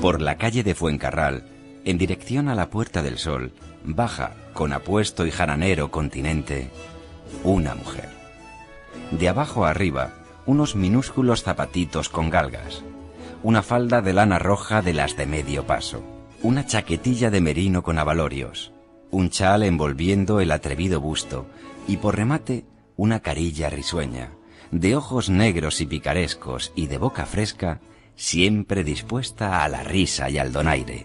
Por la calle de Fuencarral, en dirección a la Puerta del Sol, baja, con apuesto y jaranero continente, una mujer. De abajo a arriba, unos minúsculos zapatitos con galgas, una falda de lana roja de las de medio paso, una chaquetilla de merino con abalorios, un chal envolviendo el atrevido busto y por remate una carilla risueña, de ojos negros y picarescos y de boca fresca, siempre dispuesta a la risa y al donaire.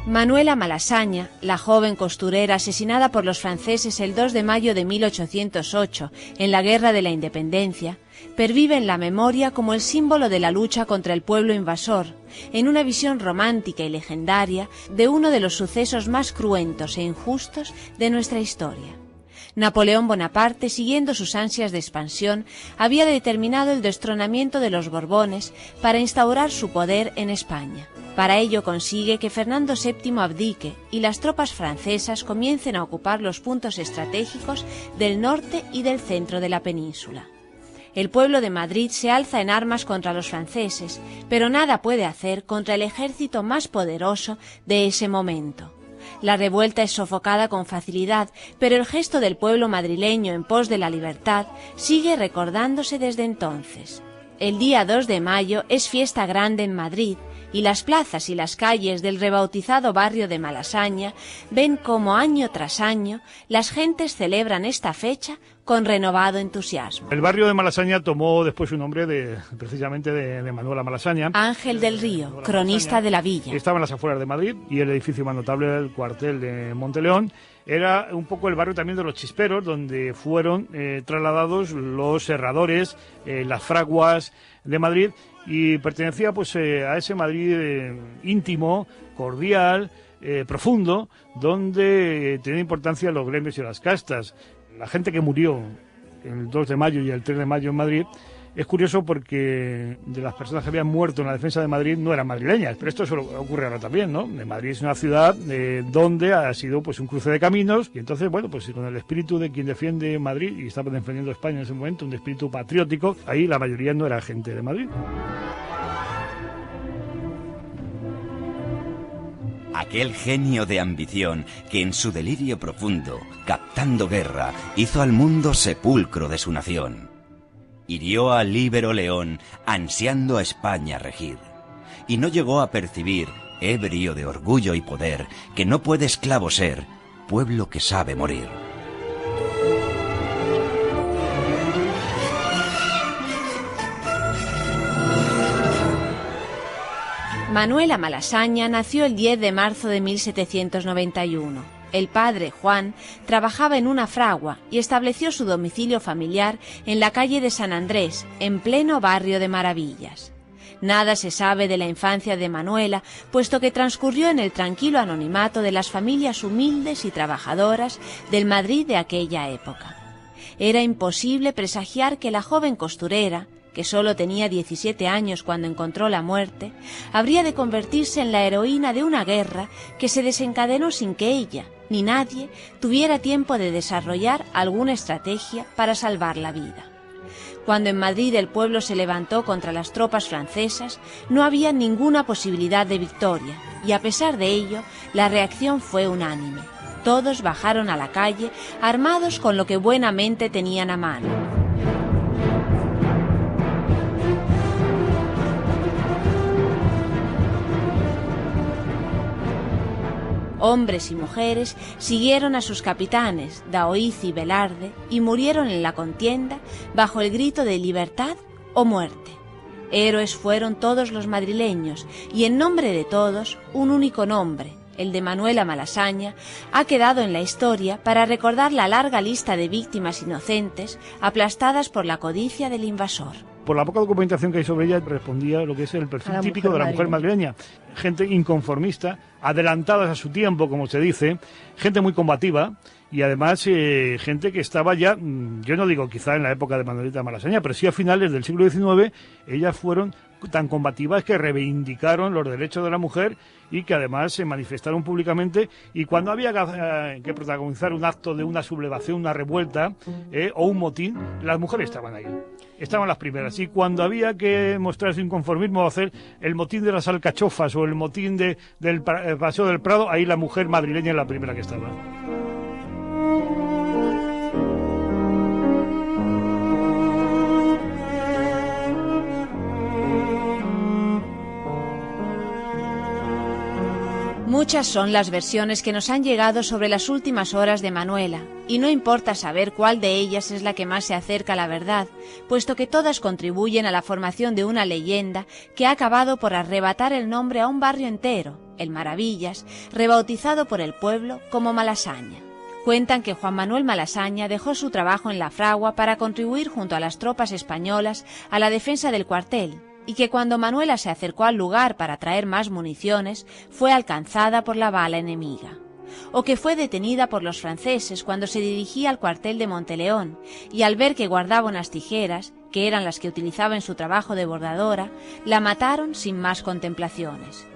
Manuela Malasaña, la joven costurera asesinada por los franceses el 2 de mayo de 1808 en la Guerra de la Independencia, pervive en la memoria como el símbolo de la lucha contra el pueblo invasor, en una visión romántica y legendaria de uno de los sucesos más cruentos e injustos de nuestra historia. Napoleón Bonaparte, siguiendo sus ansias de expansión, había determinado el destronamiento de los Borbones para instaurar su poder en España. Para ello consigue que Fernando VII abdique y las tropas francesas comiencen a ocupar los puntos estratégicos del norte y del centro de la península. El pueblo de Madrid se alza en armas contra los franceses, pero nada puede hacer contra el ejército más poderoso de ese momento. La revuelta es sofocada con facilidad, pero el gesto del pueblo madrileño en pos de la libertad sigue recordándose desde entonces. El día 2 de mayo es fiesta grande en Madrid, y las plazas y las calles del rebautizado barrio de Malasaña ven como año tras año las gentes celebran esta fecha con renovado entusiasmo. El barrio de Malasaña tomó después su nombre precisamente de Manuela Malasaña. Ángel del Río, cronista de la villa. Estaba en las afueras de Madrid y el edificio más notable era el cuartel de Monteleón. Era un poco el barrio también de los chisperos, donde fueron trasladados los herradores, las fraguas de Madrid, y pertenecía pues a ese Madrid íntimo, cordial, profundo, donde tenía importancia los gremios y las castas. La gente que murió el 2 de mayo y el 3 de mayo en Madrid, es curioso porque de las personas que habían muerto en la defensa de Madrid no eran madrileñas, pero esto solo ocurre ahora también, ¿no? Madrid es una ciudad donde ha sido pues un cruce de caminos, y entonces, bueno, pues con el espíritu de quien defiende Madrid, y estaba defendiendo España en ese momento, un espíritu patriótico, ahí la mayoría no era gente de Madrid. Aquel genio de ambición que en su delirio profundo, captando guerra, hizo al mundo sepulcro de su nación. Hirió al líbero león, ansiando a España regir, y no llegó a percibir, ebrio de orgullo y poder, que no puede esclavo ser, pueblo que sabe morir. Manuela Malasaña nació el 10 de marzo de 1791. El padre, Juan, trabajaba en una fragua y estableció su domicilio familiar en la calle de San Andrés, en pleno barrio de Maravillas. Nada se sabe de la infancia de Manuela, puesto que transcurrió en el tranquilo anonimato de las familias humildes y trabajadoras del Madrid de aquella época. Era imposible presagiar que la joven costurera, que solo tenía 17 años cuando encontró la muerte, habría de convertirse en la heroína de una guerra que se desencadenó sin que ella, ni nadie, tuviera tiempo de desarrollar alguna estrategia para salvar la vida. Cuando en Madrid el pueblo se levantó contra las tropas francesas, no había ninguna posibilidad de victoria, y a pesar de ello, la reacción fue unánime. Todos bajaron a la calle, armados con lo que buenamente tenían a mano. Hombres y mujeres siguieron a sus capitanes, Daoiz y Velarde, y murieron en la contienda bajo el grito de libertad o muerte. Héroes fueron todos los madrileños, y en nombre de todos, un único nombre, el de Manuela Malasaña, ha quedado en la historia para recordar la larga lista de víctimas inocentes aplastadas por la codicia del invasor. Por la poca documentación que hay sobre ella, respondía a lo que es el perfil típico de la mujer madrileña. Gente inconformista, adelantadas a su tiempo, como se dice, gente muy combativa, y además gente que estaba ya, yo no digo quizá en la época de Manuelita Malasaña, pero sí a finales del siglo XIX, ellas fueron tan combativas que reivindicaron los derechos de la mujer y que además se manifestaron públicamente, y cuando había que protagonizar un acto de una sublevación, una revuelta o un motín, las mujeres estaban ahí. Estaban las primeras, y cuando había que mostrar su inconformismo o hacer el motín de las alcachofas o el motín del Paseo del Prado, ahí la mujer madrileña es la primera que estaba. Muchas son las versiones que nos han llegado sobre las últimas horas de Manuela, y no importa saber cuál de ellas es la que más se acerca a la verdad, puesto que todas contribuyen a la formación de una leyenda que ha acabado por arrebatar el nombre a un barrio entero, el Maravillas, rebautizado por el pueblo como Malasaña. Cuentan que Juan Manuel Malasaña dejó su trabajo en la fragua para contribuir junto a las tropas españolas a la defensa del cuartel, y que cuando Manuela se acercó al lugar para traer más municiones, fue alcanzada por la bala enemiga. O que fue detenida por los franceses cuando se dirigía al cuartel de Monteleón, y al ver que guardaba unas tijeras, que eran las que utilizaba en su trabajo de bordadora, la mataron sin más contemplaciones.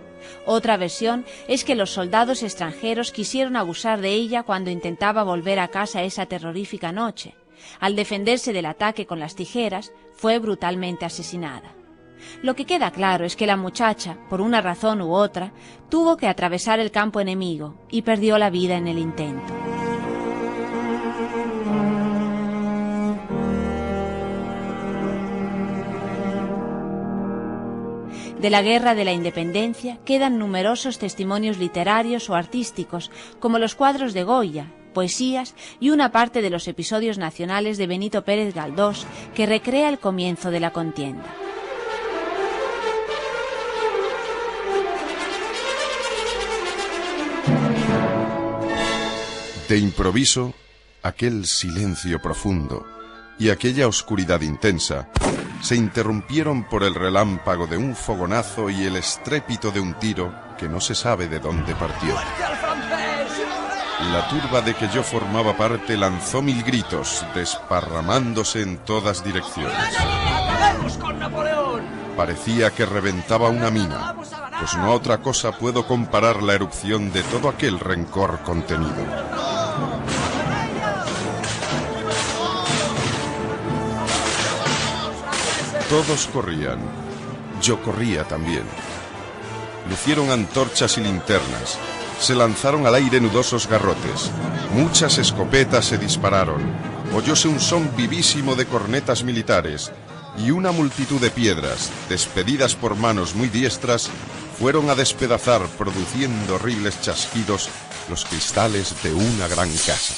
Otra versión es que los soldados extranjeros quisieron abusar de ella cuando intentaba volver a casa esa terrorífica noche. Al defenderse del ataque con las tijeras, fue brutalmente asesinada. Lo que queda claro es que la muchacha, por una razón u otra, tuvo que atravesar el campo enemigo y perdió la vida en el intento. De la Guerra de la Independencia quedan numerosos testimonios literarios o artísticos, como los cuadros de Goya, poesías y una parte de los episodios nacionales de Benito Pérez Galdós, que recrea el comienzo de la contienda. De improviso, aquel silencio profundo y aquella oscuridad intensa se interrumpieron por el relámpago de un fogonazo y el estrépito de un tiro que no se sabe de dónde partió. La turba de que yo formaba parte lanzó mil gritos, desparramándose en todas direcciones. Parecía que reventaba una mina, pues no a otra cosa puedo comparar la erupción de todo aquel rencor contenido. Todos corrían, yo corría también. Lucieron antorchas y linternas, se lanzaron al aire nudosos garrotes, muchas escopetas se dispararon, oyóse un son vivísimo de cornetas militares, y una multitud de piedras, despedidas por manos muy diestras, fueron a despedazar, produciendo horribles chasquidos, los cristales de una gran casa.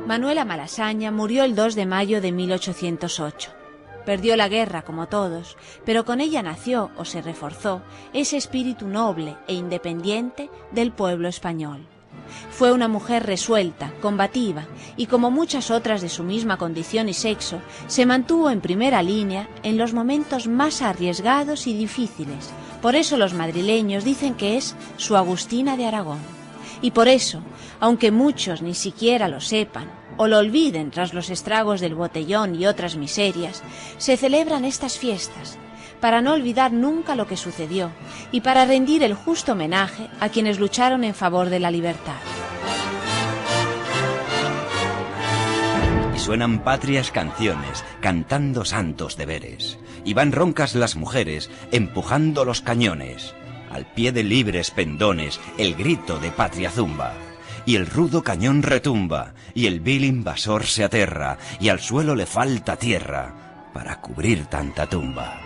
Manuela Malasaña murió el 2 de mayo de 1808. Perdió la guerra como todos, pero con ella nació o se reforzó ese espíritu noble e independiente del pueblo español. Fue una mujer resuelta, combativa, y como muchas otras de su misma condición y sexo, se mantuvo en primera línea en los momentos más arriesgados y difíciles. Por eso los madrileños dicen que es su Agustina de Aragón. Y por eso, aunque muchos ni siquiera lo sepan, o lo olviden tras los estragos del botellón y otras miserias, se celebran estas fiestas, para no olvidar nunca lo que sucedió y para rendir el justo homenaje a quienes lucharon en favor de la libertad. Y suenan patrias canciones, cantando santos deberes, y van roncas las mujeres, empujando los cañones. Al pie de libres pendones, el grito de patria zumba. Y el rudo cañón retumba, y el vil invasor se aterra, y al suelo le falta tierra para cubrir tanta tumba.